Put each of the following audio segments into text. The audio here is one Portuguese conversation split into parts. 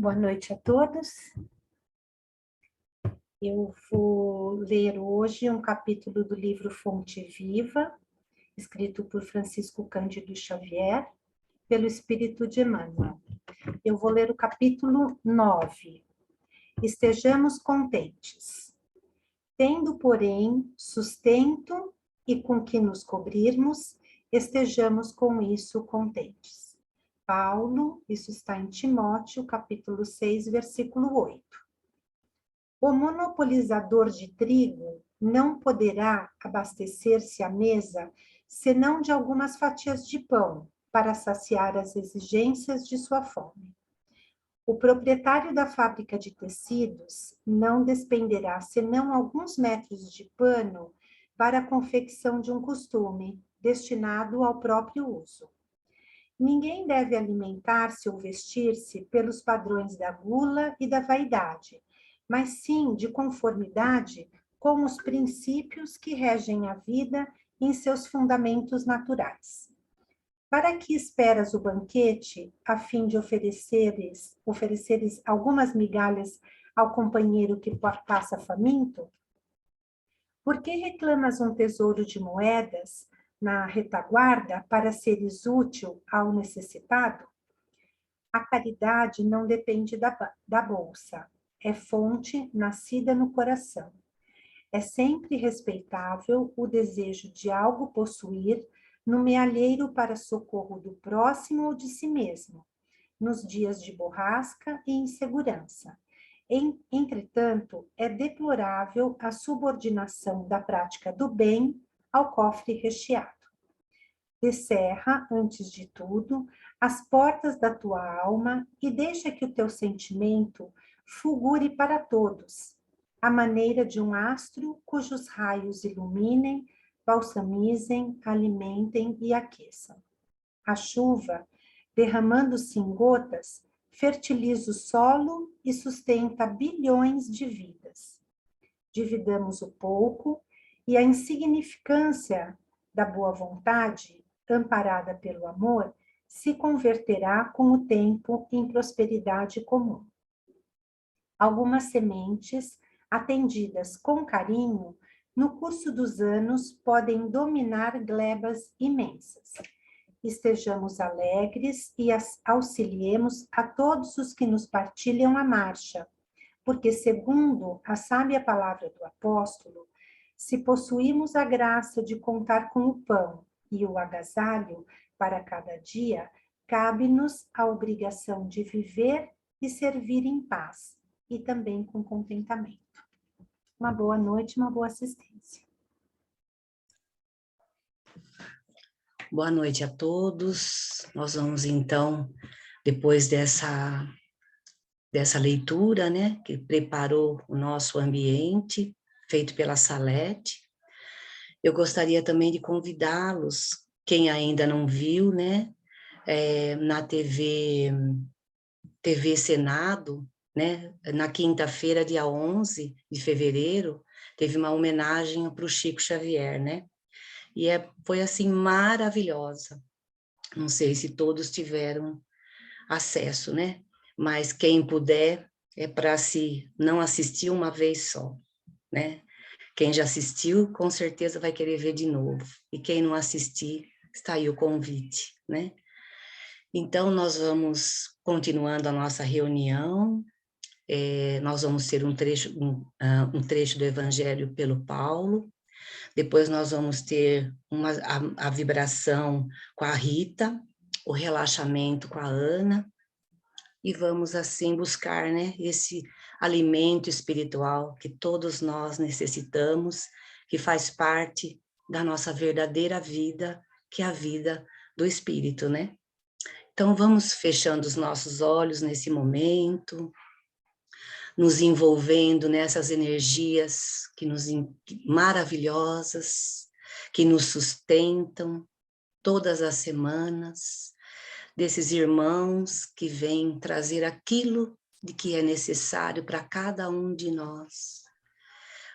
Boa noite a todos. Eu vou ler hoje um capítulo do livro Fonte Viva, escrito por Francisco Cândido Xavier, pelo Espírito de Emmanuel. Eu vou ler o capítulo 9. Estejamos contentes. Tendo, porém, sustento e com que nos cobrirmos, estejamos com isso contentes. Paulo, isso está em Timóteo, capítulo 6, versículo 8. O monopolizador de trigo não poderá abastecer-se à mesa senão de algumas fatias de pão para saciar as exigências de sua fome. O proprietário da fábrica de tecidos não despenderá senão alguns metros de pano para a confecção de um costume destinado ao próprio uso. Ninguém deve alimentar-se ou vestir-se pelos padrões da gula e da vaidade, mas sim de conformidade com os princípios que regem a vida em seus fundamentos naturais. Para que esperas o banquete, a fim de ofereceres algumas migalhas ao companheiro que passa faminto? Por que reclamas um tesouro de moedas na retaguarda para seres útil ao necessitado? A caridade não depende da bolsa, é fonte nascida no coração. É sempre respeitável o desejo de algo possuir no mealheiro para socorro do próximo ou de si mesmo, nos dias de borrasca e insegurança. Entretanto, é deplorável a subordinação da prática do bem ao cofre recheado. Descerra, antes de tudo, as portas da tua alma e deixa que o teu sentimento fulgure para todos, à maneira de um astro cujos raios iluminem, balsamizem, alimentem e aqueçam. A chuva, derramando-se em gotas, fertiliza o solo e sustenta bilhões de vidas. Dividamos o pouco e a insignificância da boa vontade, amparada pelo amor, se converterá com o tempo em prosperidade comum. Algumas sementes, atendidas com carinho, no curso dos anos podem dominar glebas imensas. Estejamos alegres e auxiliemos a todos os que nos partilham a marcha, porque, segundo a sábia palavra do apóstolo, se possuímos a graça de contar com o pão e o agasalho para cada dia, cabe-nos a obrigação de viver e servir em paz, e também com contentamento. Uma boa noite, uma boa assistência. Boa noite a todos. Nós vamos, então, depois dessa leitura, né, que preparou o nosso ambiente, feito pela Salete, eu gostaria também de convidá-los, quem ainda não viu, né, na TV Senado, né, na quinta-feira, dia 11 de fevereiro, teve uma homenagem para o Chico Xavier, né, e foi, assim, maravilhosa. Não sei se todos tiveram acesso, né, mas quem puder, é para se não assistir uma vez só, né, quem já assistiu, com certeza vai querer ver de novo, e quem não assistir, está aí o convite, né. Então, nós vamos continuando a nossa reunião, nós vamos ter um trecho do Evangelho pelo Paulo, depois nós vamos ter a vibração com a Rita, o relaxamento com a Ana, e vamos assim buscar, né, esse alimento espiritual que todos nós necessitamos, que faz parte da nossa verdadeira vida, que é a vida do espírito, né? Então, vamos fechando os nossos olhos nesse momento, nos envolvendo nessas energias maravilhosas, que nos sustentam todas as semanas, desses irmãos que vêm trazer aquilo de que é necessário para cada um de nós.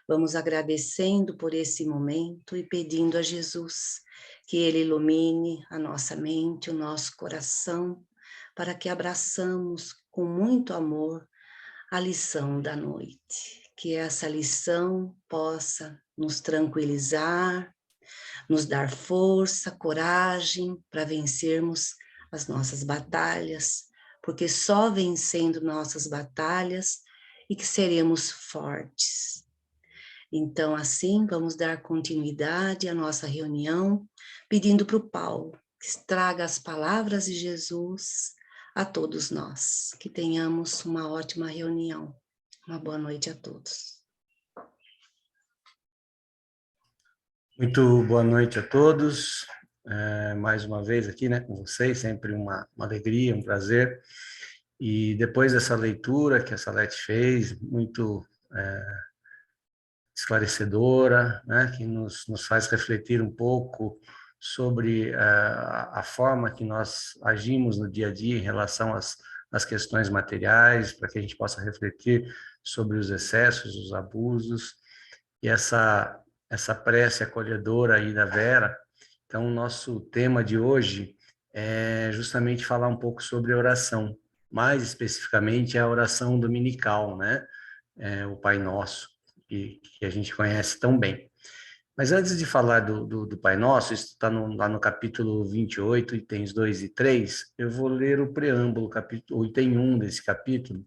Vamos agradecendo por esse momento e pedindo a Jesus que Ele ilumine a nossa mente, o nosso coração, para que abraçamos com muito amor a lição da noite. Que essa lição possa nos tranquilizar, nos dar força, coragem para vencermos as nossas batalhas, porque só vencendo nossas batalhas e que seremos fortes. Então, assim, vamos dar continuidade à nossa reunião, pedindo para o Paulo que traga as palavras de Jesus a todos nós. Que tenhamos uma ótima reunião. Uma boa noite a todos. Muito boa noite a todos. Mais uma vez aqui, né, com vocês, sempre uma alegria, um prazer. E depois dessa leitura que a Salete fez, muito esclarecedora, né, que nos faz refletir um pouco sobre a forma que nós agimos no dia a dia em relação às questões materiais, para que a gente possa refletir sobre os excessos, os abusos, e essa prece acolhedora aí da Vera. Então, o nosso tema de hoje é justamente falar um pouco sobre oração, mais especificamente a oração dominical, né? O Pai Nosso, que a gente conhece tão bem. Mas antes de falar do Pai Nosso, isso está lá no capítulo 28, itens 2 e 3, eu vou ler o preâmbulo, o item 1 desse capítulo,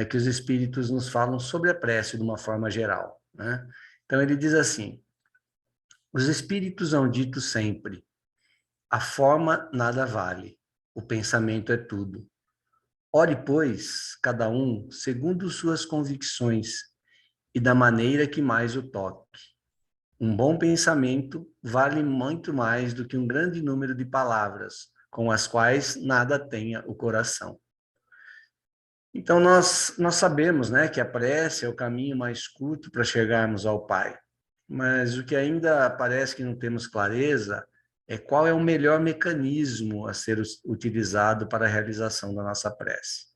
que os Espíritos nos falam sobre a prece de uma forma geral, né? Então, ele diz assim: os Espíritos hão dito sempre, a forma nada vale, o pensamento é tudo. Ore, pois, cada um segundo suas convicções e da maneira que mais o toque. Um bom pensamento vale muito mais do que um grande número de palavras, com as quais nada tenha o coração. Então, nós sabemos, né, que a prece é o caminho mais curto para chegarmos ao Pai. Mas o que ainda parece que não temos clareza é qual é o melhor mecanismo a ser utilizado para a realização da nossa prece.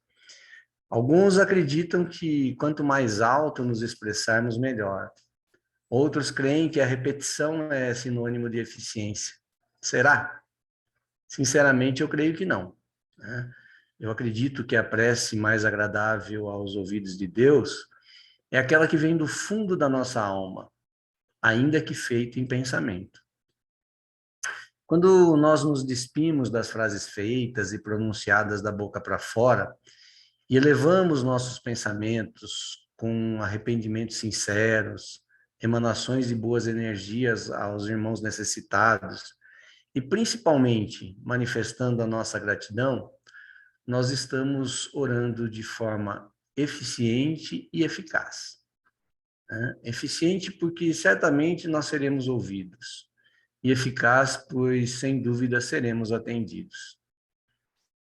Alguns acreditam que quanto mais alto nos expressarmos, melhor. Outros creem que a repetição é sinônimo de eficiência. Será? Sinceramente, eu creio que não, né? Eu acredito que a prece mais agradável aos ouvidos de Deus é aquela que vem do fundo da nossa alma, ainda que feita em pensamento. Quando nós nos despimos das frases feitas e pronunciadas da boca para fora e elevamos nossos pensamentos com arrependimentos sinceros, emanações de boas energias aos irmãos necessitados e principalmente manifestando a nossa gratidão, nós estamos orando de forma eficiente e eficaz, né? Eficiente porque certamente nós seremos ouvidos, e eficaz, pois sem dúvida seremos atendidos.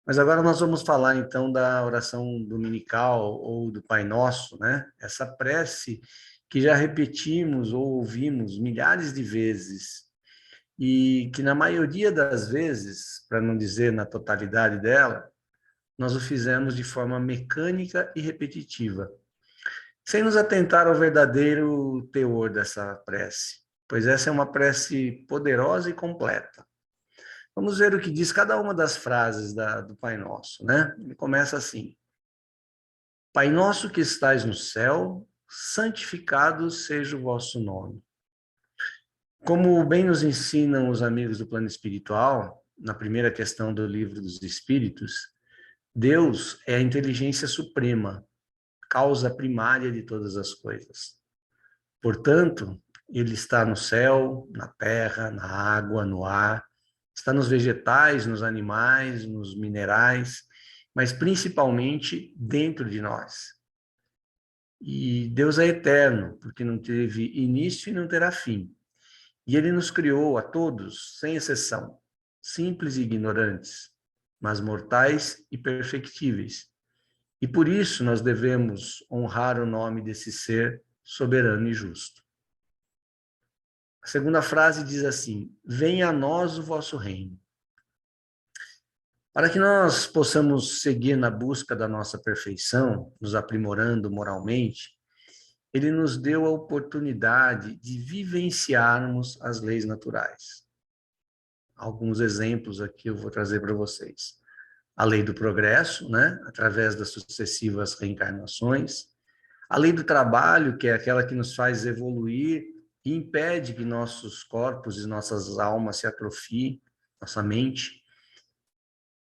Mas agora nós vamos falar então da oração dominical ou do Pai Nosso, né? Essa prece que já repetimos ou ouvimos milhares de vezes e que na maioria das vezes, para não dizer na totalidade dela, nós o fizemos de forma mecânica e repetitiva, sem nos atentar ao verdadeiro teor dessa prece, pois essa é uma prece poderosa e completa. Vamos ver o que diz cada uma das frases do Pai Nosso, né? Ele começa assim: Pai nosso que estais no céu, santificado seja o vosso nome. Como bem nos ensinam os amigos do plano espiritual, na primeira questão do Livro dos Espíritos, Deus é a inteligência suprema, causa primária de todas as coisas. Portanto, ele está no céu, na terra, na água, no ar, está nos vegetais, nos animais, nos minerais, mas principalmente dentro de nós. E Deus é eterno, porque não teve início e não terá fim. E ele nos criou a todos, sem exceção, simples e ignorantes, mas mortais e perfectíveis. E por isso nós devemos honrar o nome desse ser soberano e justo. A segunda frase diz assim: venha a nós o vosso reino. Para que nós possamos seguir na busca da nossa perfeição, nos aprimorando moralmente, ele nos deu a oportunidade de vivenciarmos as leis naturais. Alguns exemplos aqui eu vou trazer para vocês. A lei do progresso, né? Através das sucessivas reencarnações. A lei do trabalho, que é aquela que nos faz evoluir e impede que nossos corpos e nossas almas se atrofiem, nossa mente.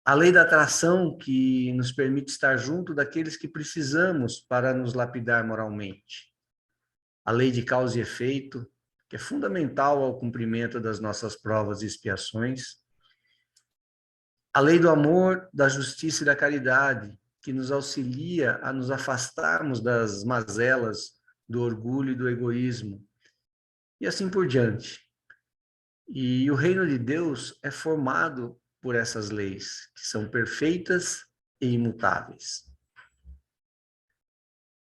A lei da atração, que nos permite estar junto daqueles que precisamos para nos lapidar moralmente. A lei de causa e efeito, que é fundamental ao cumprimento das nossas provas e expiações. A lei do amor, da justiça e da caridade, que nos auxilia a nos afastarmos das mazelas do orgulho e do egoísmo, e assim por diante. E o reino de Deus é formado por essas leis, que são perfeitas e imutáveis.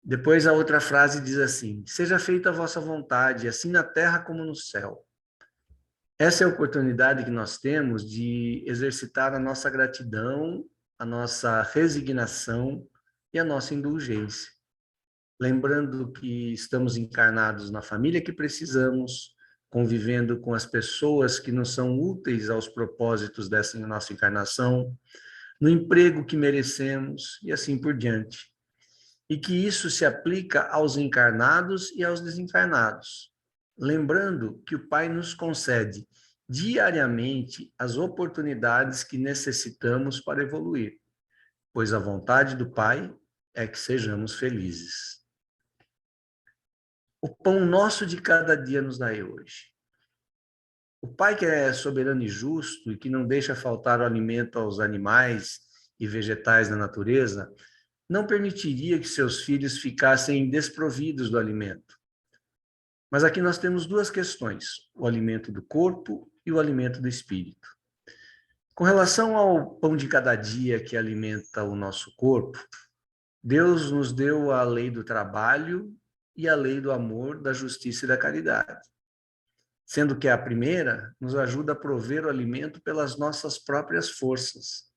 Depois a outra frase diz assim: seja feita a vossa vontade, assim na terra como no céu. Essa é a oportunidade que nós temos de exercitar a nossa gratidão, a nossa resignação e a nossa indulgência. Lembrando que estamos encarnados na família que precisamos, convivendo com as pessoas que nos são úteis aos propósitos dessa nossa encarnação, no emprego que merecemos e assim por diante. E que isso se aplica aos encarnados e aos desencarnados. Lembrando que o Pai nos concede diariamente as oportunidades que necessitamos para evoluir, pois a vontade do Pai é que sejamos felizes. O pão nosso de cada dia nos dai hoje. O Pai, que é soberano e justo e que não deixa faltar o alimento aos animais e vegetais da natureza, não permitiria que seus filhos ficassem desprovidos do alimento. Mas aqui nós temos duas questões: o alimento do corpo e o alimento do espírito. Com relação ao pão de cada dia que alimenta o nosso corpo, Deus nos deu a lei do trabalho e a lei do amor, da justiça e da caridade. Sendo que a primeira nos ajuda a prover o alimento pelas nossas próprias forças.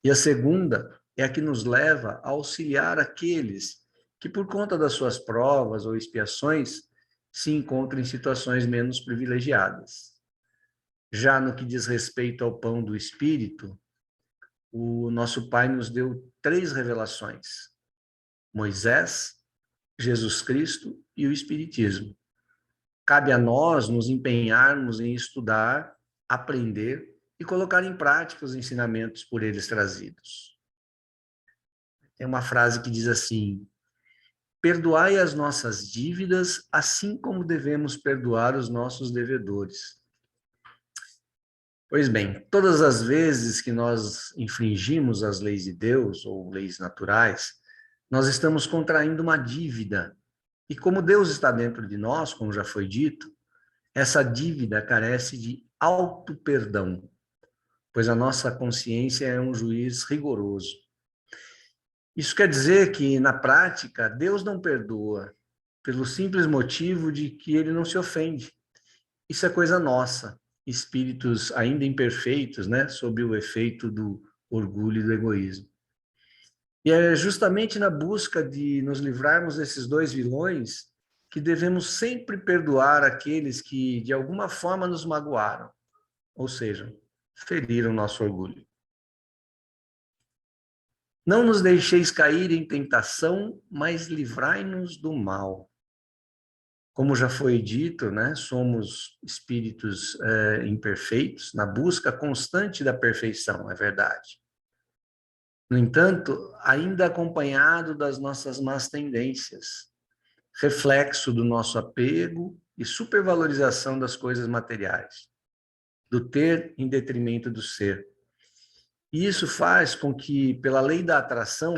E a segunda é a que nos leva a auxiliar aqueles que, por conta das suas provas ou expiações, se encontram em situações menos privilegiadas. Já no que diz respeito ao pão do Espírito, o nosso Pai nos deu 3 revelações: Moisés, Jesus Cristo e o Espiritismo. Cabe a nós nos empenharmos em estudar, aprender e colocar em prática os ensinamentos por eles trazidos. Tem uma frase que diz assim: perdoai as nossas dívidas, assim como devemos perdoar os nossos devedores. Pois bem, todas as vezes que nós infringimos as leis de Deus ou leis naturais, nós estamos contraindo uma dívida. E como Deus está dentro de nós, como já foi dito, essa dívida carece de auto-perdão, pois a nossa consciência é um juiz rigoroso. Isso quer dizer que, na prática, Deus não perdoa, pelo simples motivo de que ele não se ofende. Isso é coisa nossa, espíritos ainda imperfeitos, né, sob o efeito do orgulho e do egoísmo. E é justamente na busca de nos livrarmos desses 2 vilões que devemos sempre perdoar aqueles que, de alguma forma, nos magoaram, ou seja, feriram nosso orgulho. Não nos deixeis cair em tentação, mas livrai-nos do mal. Como já foi dito, né, somos espíritos imperfeitos, na busca constante da perfeição, é verdade. No entanto, ainda acompanhado das nossas más tendências, reflexo do nosso apego e supervalorização das coisas materiais, do ter em detrimento do ser. E isso faz com que, pela lei da atração,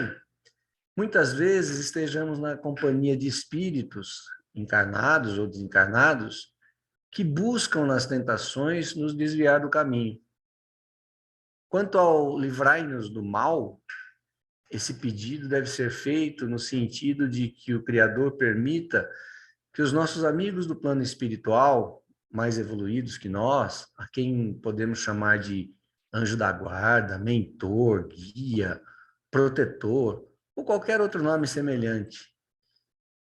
muitas vezes estejamos na companhia de espíritos encarnados ou desencarnados que buscam nas tentações nos desviar do caminho. Quanto ao livrai-nos do mal, esse pedido deve ser feito no sentido de que o Criador permita que os nossos amigos do plano espiritual, mais evoluídos que nós, a quem podemos chamar de anjo da guarda, mentor, guia, protetor, ou qualquer outro nome semelhante.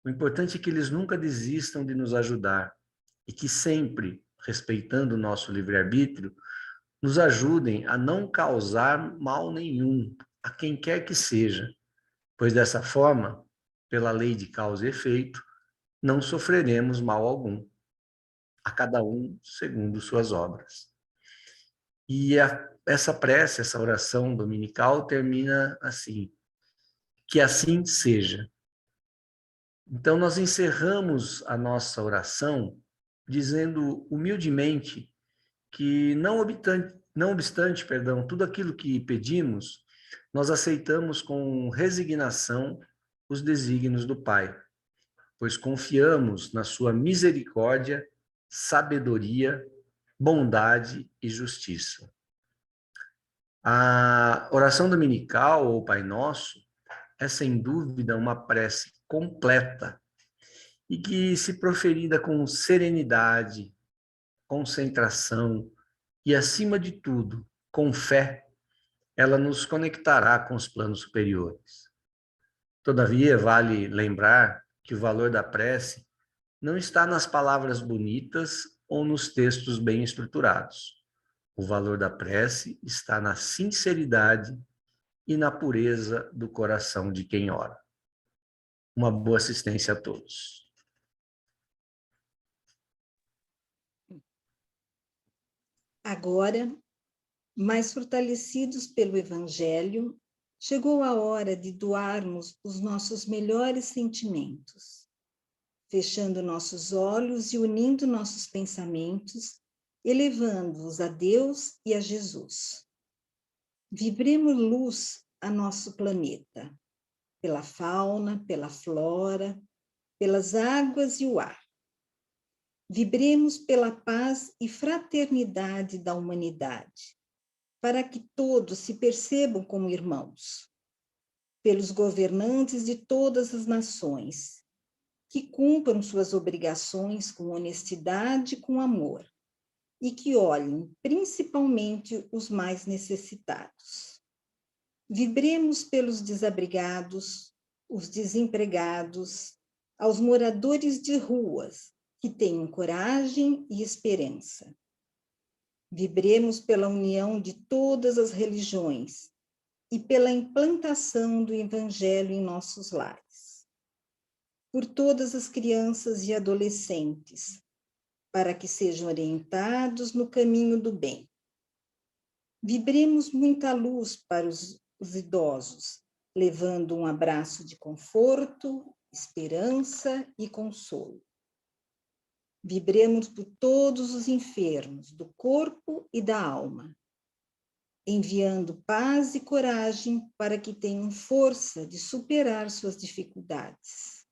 O importante é que eles nunca desistam de nos ajudar e que sempre, respeitando o nosso livre-arbítrio, nos ajudem a não causar mal nenhum a quem quer que seja, pois dessa forma, pela lei de causa e efeito, não sofreremos mal algum, a cada um segundo suas obras. E essa prece, essa oração dominical termina assim: que assim seja. Então, nós encerramos a nossa oração dizendo humildemente que, não obstante, tudo aquilo que pedimos, nós aceitamos com resignação os desígnios do Pai, pois confiamos na sua misericórdia, sabedoria, bondade e justiça. A oração dominical, ou Pai Nosso, é sem dúvida uma prece completa e que, se proferida com serenidade, concentração e, acima de tudo, com fé, ela nos conectará com os planos superiores. Todavia, vale lembrar que o valor da prece não está nas palavras bonitas ou nos textos bem estruturados. O valor da prece está na sinceridade e na pureza do coração de quem ora. Uma boa assistência a todos. Agora, mais fortalecidos pelo Evangelho, chegou a hora de doarmos os nossos melhores sentimentos, fechando nossos olhos e unindo nossos pensamentos, elevando-os a Deus e a Jesus. Vibremos luz a nosso planeta, pela fauna, pela flora, pelas águas e o ar. Vibremos pela paz e fraternidade da humanidade, para que todos se percebam como irmãos, pelos governantes de todas as nações, que cumpram suas obrigações com honestidade e com amor, e que olhem principalmente os mais necessitados. Vibremos pelos desabrigados, os desempregados, aos moradores de ruas, que tenham coragem e esperança. Vibremos pela união de todas as religiões e pela implantação do Evangelho em nossos lares. Por todas as crianças e adolescentes, para que sejam orientados no caminho do bem. Vibremos muita luz para os idosos, levando um abraço de conforto, esperança e consolo. Vibremos por todos os enfermos, do corpo e da alma, enviando paz e coragem para que tenham força de superar suas dificuldades.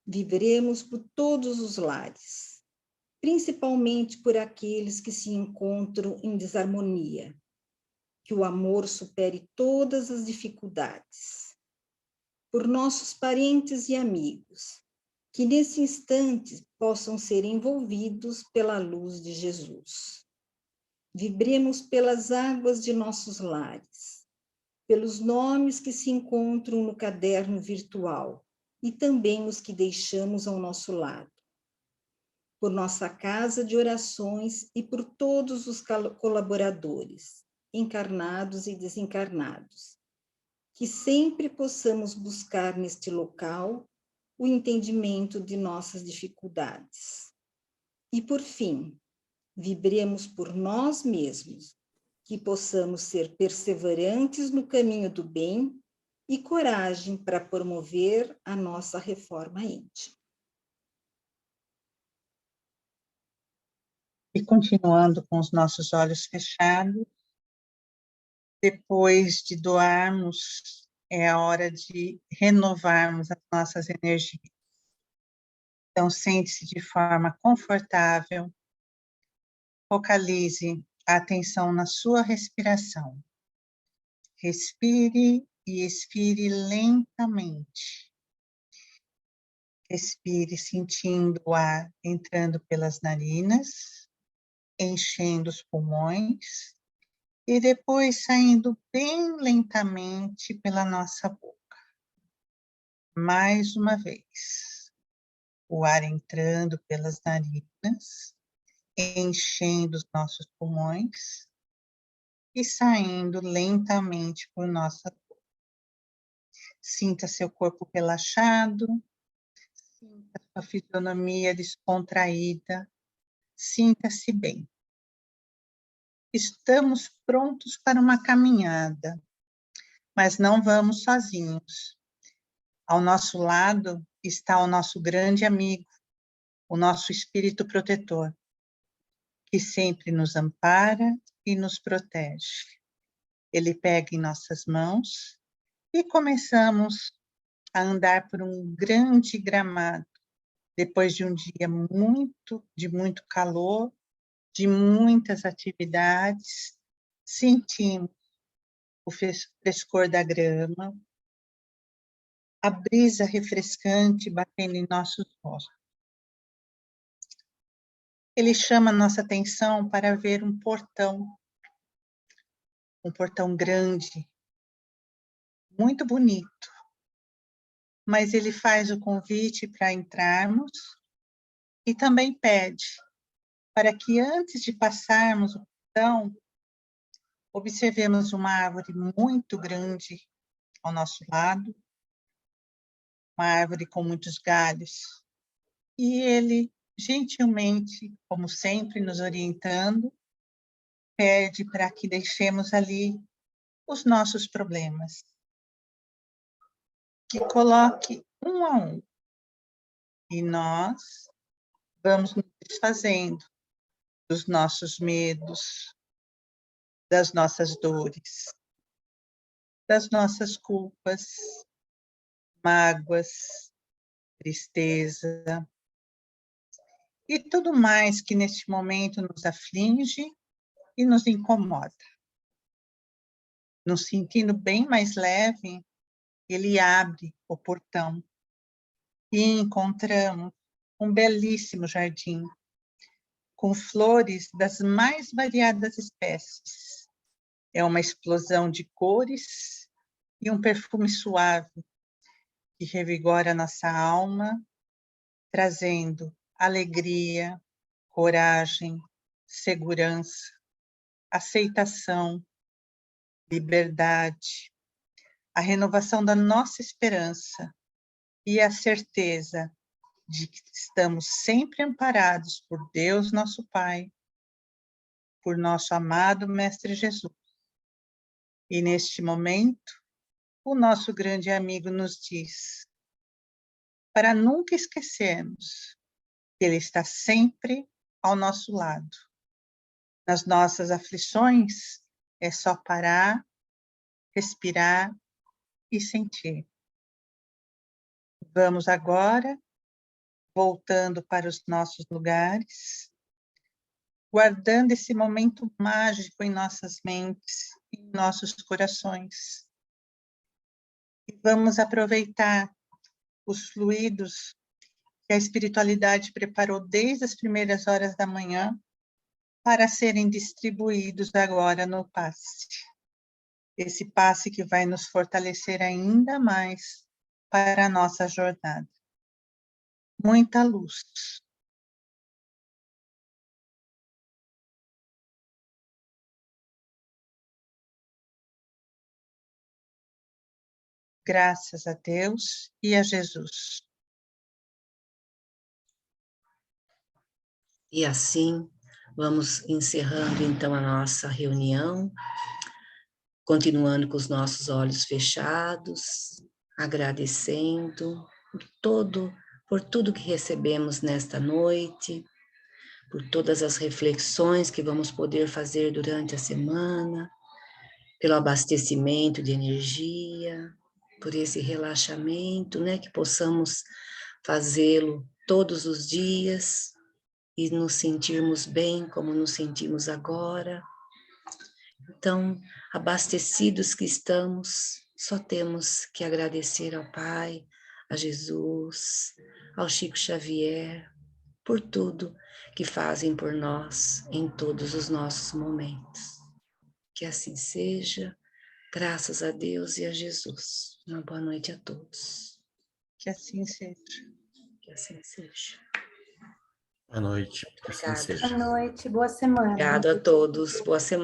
Vibremos por todos os lares, principalmente por aqueles que se encontram em desarmonia, que o amor supere todas as dificuldades. Por nossos parentes e amigos, que nesse instante possam ser envolvidos pela luz de Jesus. Vibremos pelas águas de nossos lares, pelos nomes que se encontram no caderno virtual e também os que deixamos ao nosso lado. Por nossa casa de orações e por todos os colaboradores, encarnados e desencarnados, que sempre possamos buscar neste local o entendimento de nossas dificuldades. E, por fim, vibremos por nós mesmos, que possamos ser perseverantes no caminho do bem e coragem para promover a nossa reforma íntima. E continuando com os nossos olhos fechados, depois de doarmos, é a hora de renovarmos as nossas energias. Então, sente-se de forma confortável, focalize a atenção na sua respiração. Respire e expire lentamente. Respire sentindo o ar entrando pelas narinas, enchendo os pulmões, e depois saindo bem lentamente pela nossa boca. Mais uma vez, o ar entrando pelas narinas, enchendo os nossos pulmões, e saindo lentamente por nossa boca. Sinta seu corpo relaxado, sinta sua fisionomia descontraída, sinta-se bem. Estamos prontos para uma caminhada, mas não vamos sozinhos. Ao nosso lado está o nosso grande amigo, o nosso espírito protetor, que sempre nos ampara e nos protege. Ele pega em nossas mãos e começamos a andar por um grande gramado, depois de um dia de muito calor, de muitas atividades, sentimos o frescor da grama, a brisa refrescante batendo em nossos rostos. Ele chama nossa atenção para ver um portão grande, muito bonito, mas ele faz o convite para entrarmos e também pede para que antes de passarmos o portão, observemos uma árvore muito grande ao nosso lado, uma árvore com muitos galhos, e ele, gentilmente, como sempre, nos orientando, pede para que deixemos ali os nossos problemas, que coloque um a um, e nós vamos nos desfazendo dos nossos medos, das nossas dores, das nossas culpas, mágoas, tristeza e tudo mais que neste momento nos aflige e nos incomoda. Nos sentindo bem mais leve, ele abre o portão e encontramos um belíssimo jardim com flores das mais variadas espécies. É uma explosão de cores e um perfume suave que revigora nossa alma, trazendo alegria, coragem, segurança, aceitação, liberdade, a renovação da nossa esperança e a certeza de que estamos sempre amparados por Deus, nosso Pai, por nosso amado Mestre Jesus. E neste momento, o nosso grande amigo nos diz, para nunca esquecermos que Ele está sempre ao nosso lado. Nas nossas aflições, é só parar, respirar e sentir. Vamos agora, voltando para os nossos lugares, guardando esse momento mágico em nossas mentes, em nossos corações. E vamos aproveitar os fluidos que a espiritualidade preparou desde as primeiras horas da manhã para serem distribuídos agora no passe. Esse passe que vai nos fortalecer ainda mais para a nossa jornada. Muita luz. Graças a Deus e a Jesus. E assim, vamos encerrando então a nossa reunião, continuando com os nossos olhos fechados, agradecendo por tudo que recebemos nesta noite, por todas as reflexões que vamos poder fazer durante a semana, pelo abastecimento de energia, por esse relaxamento, né, que possamos fazê-lo todos os dias e nos sentirmos bem como nos sentimos agora. Então, abastecidos que estamos, só temos que agradecer ao Pai, a Jesus, ao Chico Xavier, por tudo que fazem por nós em todos os nossos momentos. Que assim seja, graças a Deus e a Jesus. Uma boa noite a todos. Que assim seja. Que assim seja. Boa noite. Obrigada. Boa noite, boa semana. Obrigado a todos. Boa semana.